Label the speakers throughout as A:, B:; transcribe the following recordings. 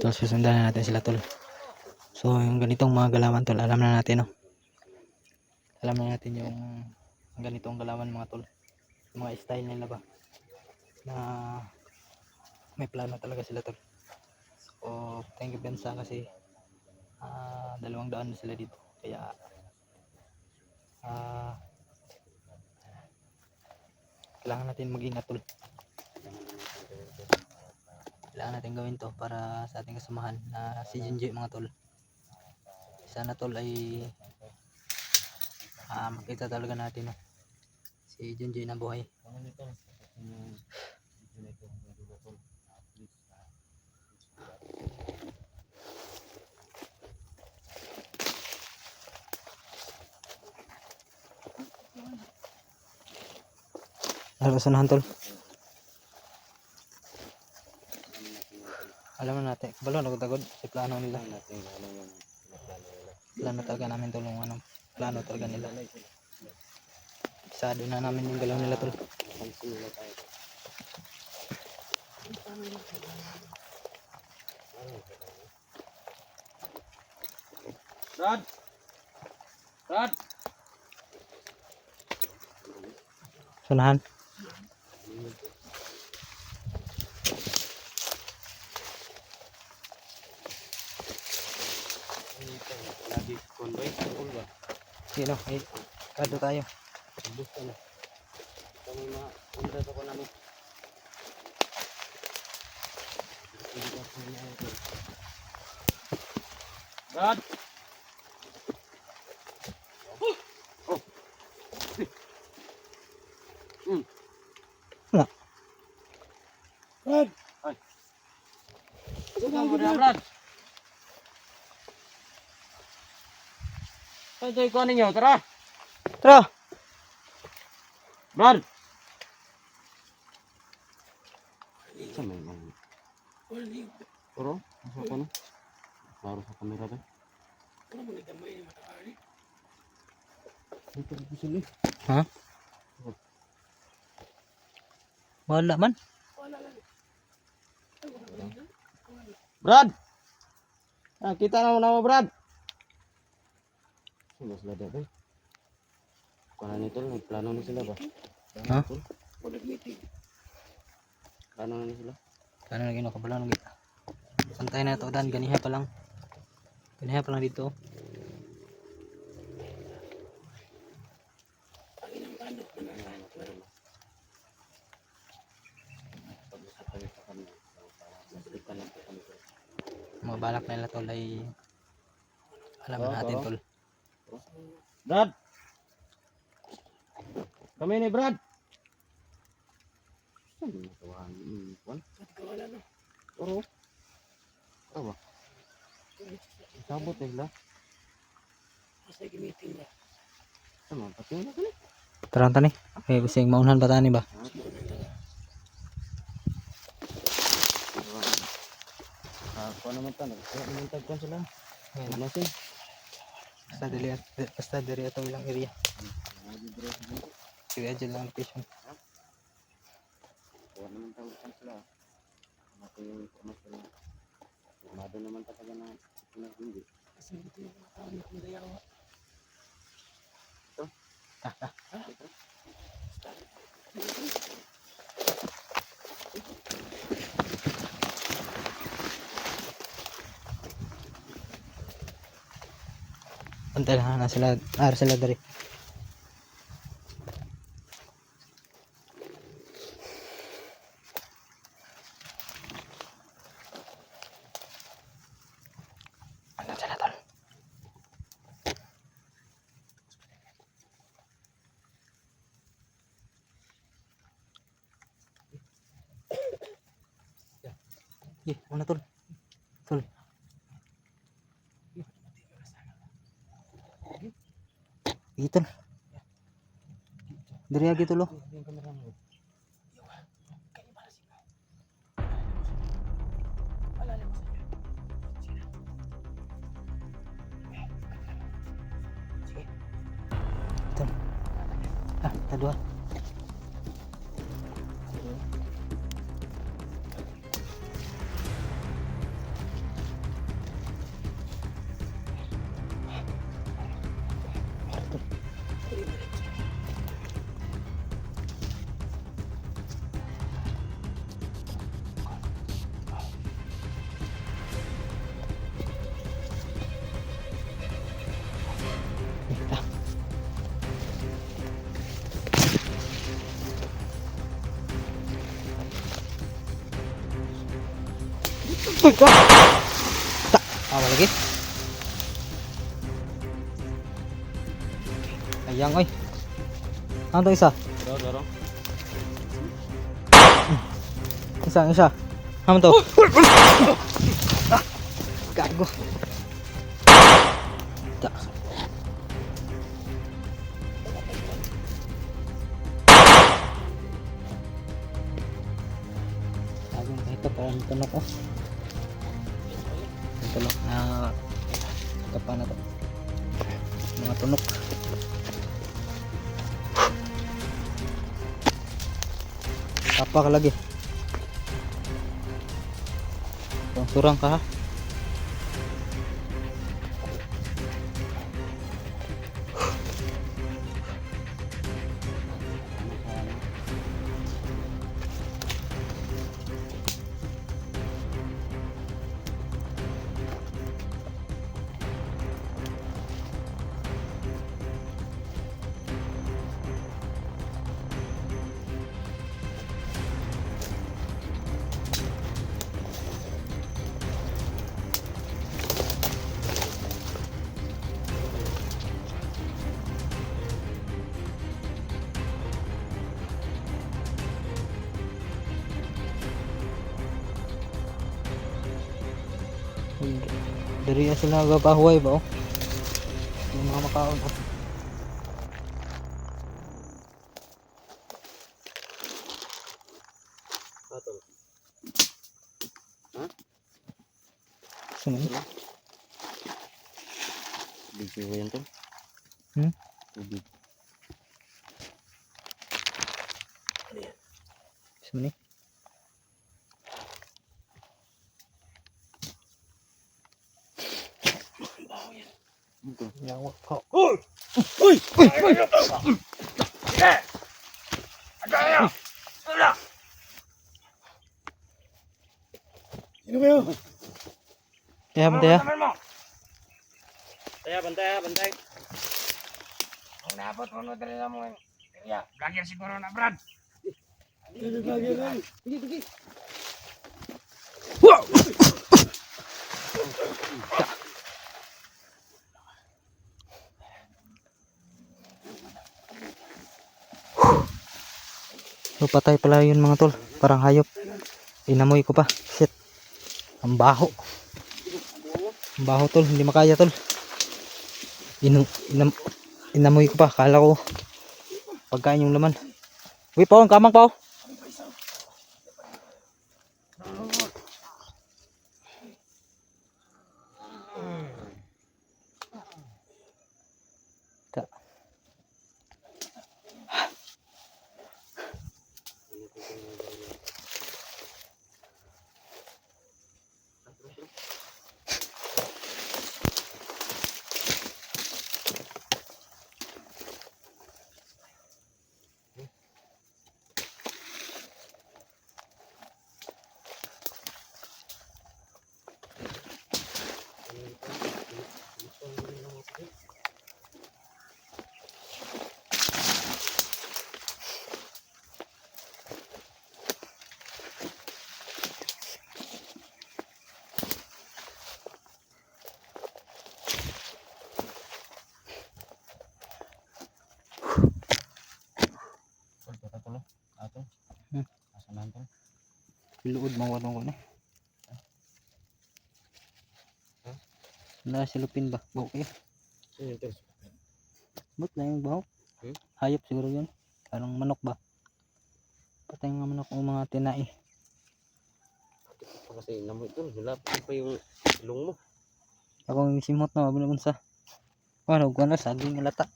A: tol, susundan na natin sila tol. So yung ganitong mga galawan tol, alam na natin no. Alam na natin yung ganitong galawan mga tol. Yung mga style nila ba na may plano talaga sila tol. So thank you Bensa kasi 200 na sila dito. Kaya kailangan natin mag-ingat tol. Kailangan natin gawin to para sa ating kasamahan na si Junji mga tol. Sana tol ay makita talaga natin no? Si Junji na buhay. Sanahan tol. Alam na natin, kabalo nagtagod si plano nila. Plano talaga namin tol yung plano talaga nila. Pisado na namin yung galaw nila tol.
B: Brad.
A: Sanahan.
B: Lagi konvoy, full ba?
A: Sino? Kado tayo.
B: Bus ka na. Kami ma-undras ako namin. Brad!
A: Wala.
B: Brad! Ay! Saan mo na, Brad? Ito ikaw ninyo, tara!
A: Tara!
B: Brad! Saan mo yung Pero, masuk ko na. Laro sa kamera ba? Ito ko sila.
A: Ha? Wala man.
B: Brad! Kita na mo Brad! Sino sila dito? Kuha nito, may plano na sila ba?
A: Ha?
B: Plano na sila?
A: Plano na gino, kabalo na gino. Santay na ito dan, ganiha pa lang. Ganiha pa lang dito. Mga balak nila tol ay alam natin tol.
B: Brad! Kami ni Brad! Saan yung natawahan? Pagkawala na. Pero, ano ba? Sabot eh sila. Kasi gamitin ba? Saan mo? Pati na kali?
A: Taranta ni. Eh, bising maunahan pa tani ba?
B: Kung naman ito, nagtagpan sila. Masin.
A: Basta diri ito ilang area. Sige, dyan lang location.
B: Kung naman tagpan sila. Ako yung informasyon na. Mado naman talaga na hindi. Kasi ito yung mga tao na kumayawa. Ito? Ito?
A: Pantay lang na sila, sila dari. Ano sila tol? Mana tol? Tol. Gitu. Dari lagi tuh lo. Ito. Kita dua. Ito. Uy, ka! Ta! Awa lagi. Ayang, oy. Ano to isa?
B: Daro.
A: Isa. Ano to? Gago. Ta. Agong kahit parang tunok ko. Tunok na kapal na to. Mga tunok. Apa ka lagi? Surang ka ha? Dari sila nagapahuay ba oh? Yung mga makaon oh.
B: Ato. Ha?
A: Saan?
B: Bigyo yan to. Tubig.
A: Saan ni?
B: Ito.
A: Yawa ka.
B: Uy! Sino ba yun?
A: Kaya bantay ha?
B: Bantay. Ang napot mo na dali mo yung vlogger siguro na Brad. Sige.
A: So patay pala yun mga tol. Parang hayop. Inamoy ko pa. Shit. Ang baho. Ang baho tol. Hindi makaya tol. Inamoy ko pa. Kala ko pagkain yung laman. Uy pa, ang kamang pa oh. Ta.
B: Ato.
A: Hmm.
B: Asanan to.
A: Luod mga ko na. Wala silupin ba? Okay.
B: Sino to?
A: Ba't na yung baho? Hayop siguro yun. Parang manok ba? Patay nga manok o mga tinai.
B: Kasi namoy to. Wala pa yung ilong mo.
A: Ako yung simot na mabunod sa. Ano, gano'n saging lata.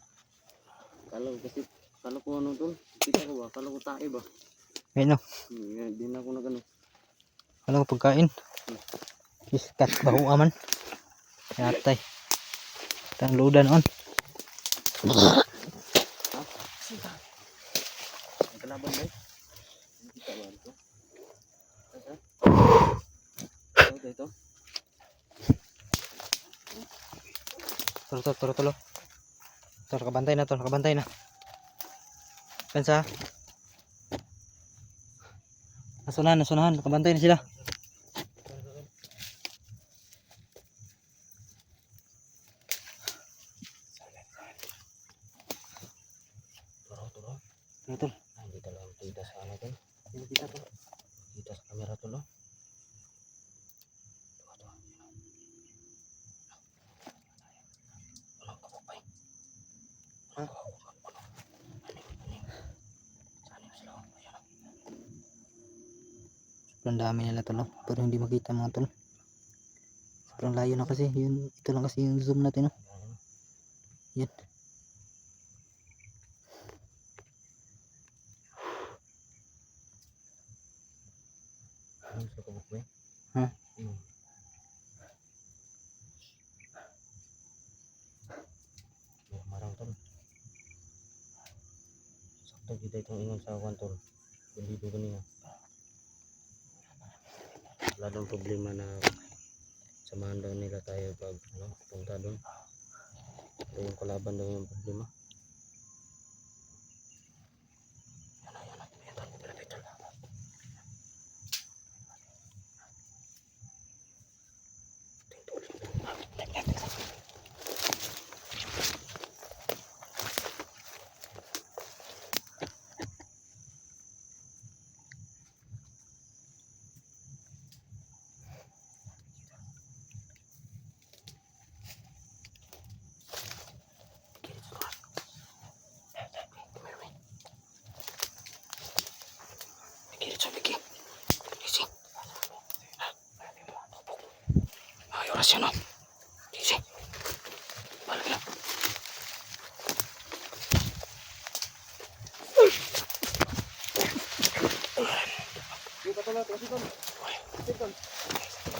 B: Kala ko ano to. Kita ko ba? Kala ko tae ba?
A: Ayun o.
B: Hindi na ako nagano.
A: Wala ko pagkain. Iskat baho aman. Yatay. Tang ludan on.
B: Ang kalaban ba? Kita ba ito? Ito.
A: Tulo. Tol, nakabantay na tol, nakabantay na. Pensa. Nasunahan, nakabantay na sila.
B: Turo.
A: Ano tol?
B: Hindi talaga kita sa ano tol.
A: Hindi kita tol.
B: Kita sa kamera tol. Oh. Walang kabukay.
A: Ha? Sobrang dami nila tol, oh. Pero hindi makita mga tol. Sobrang layo na kasi. Yun, ito lang kasi yung zoom natin, oh. Yan.
B: Ano sa kabukay?
A: Ha?
B: Marang tol. Sakto kita itong ingon sa awan tol. Hindi ko ganyan. Lalong problema na samahan daw nila tayo pag punta doon. Pero yung kalaban daw yung problema. Orasyon no. Sige. Balik na.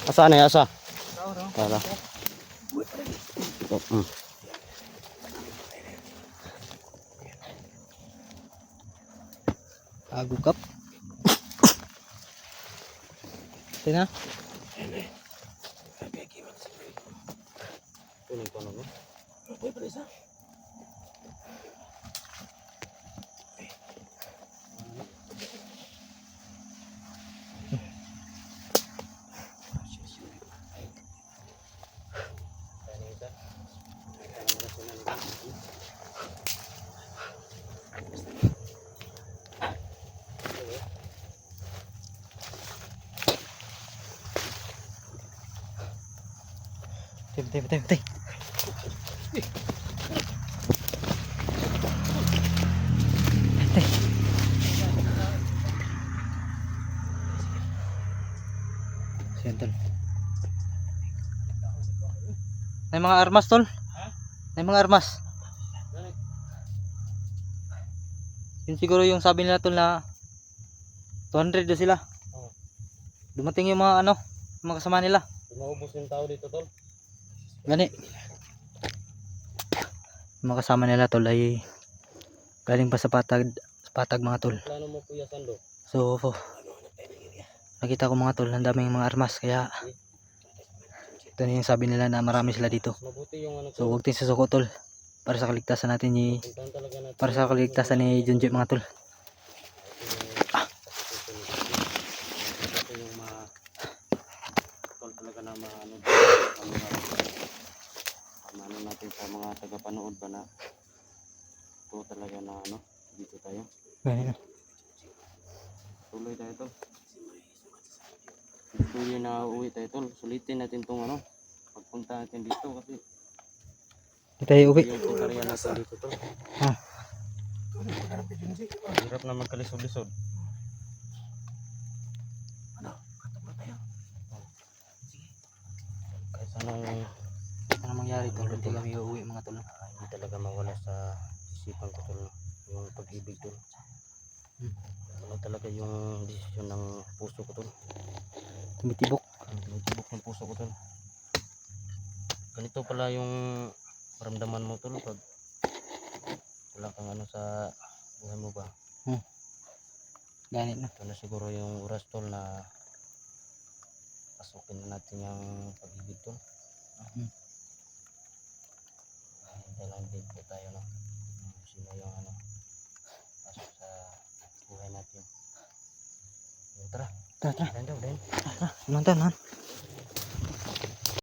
B: Asa na asa? Tara.
A: Agukap. Tina.
B: Kunin ko no.
A: Tay. Ayan, tol. May mga armas tol. May mga armas. Yun siguro yung sabi nila tol na 200 na sila. Dumating yung mga mga kasama nila.
B: Maubos yung tao dito tol.
A: Gani. Yung mga kasama nila tol ay galing pa sa patag mga tol.
B: Plano mo Kuya Sando?
A: So nakita ko mga tol, ang daming mga armas, kaya ito na yung sabi nila na marami sila dito.
B: Mabuti yung ano
A: So huwag tayong susuko tol, para sa kaligtasan natin
B: puntahan talaga natin.
A: para sa kaligtasan ni Junjun mga tol.
B: Ito yung tol talaga na maano natin sa mga tagapanood ba na ito talaga na dito tayo.
A: Ganyan.
B: Tuloy tayo tol. Gusto nyo na uwi tayo tol. Sulitin natin tong pagpunta natin dito kasi
A: Hindi tayo uwi.
B: yung tukarya natin dito tol.
A: Ah.
B: Hirap na magkalisod-lisod. Kahit
A: Ano mangyari tol, hindi kami uuwi mga tol.
B: hindi talaga mawala sa isipan ko tol yung pag-ibig tol. Ano talaga yung desisyon ng puso ko tol.
A: Tumitibok.
B: Tumitibok ng puso ko tol. Ganito pala yung maramdaman mo tol pag wala kang sa buhay mo ba.
A: Ganit na.
B: Ito na siguro yung oras tol na pasukin na natin yung pag-ibig tol. Dahil lang din po tayo tayo, no? Sino yung ano, pasok sa buhay natin. Tara,
A: Tara, tara.
B: dan daw, dan.
A: Tara, naman.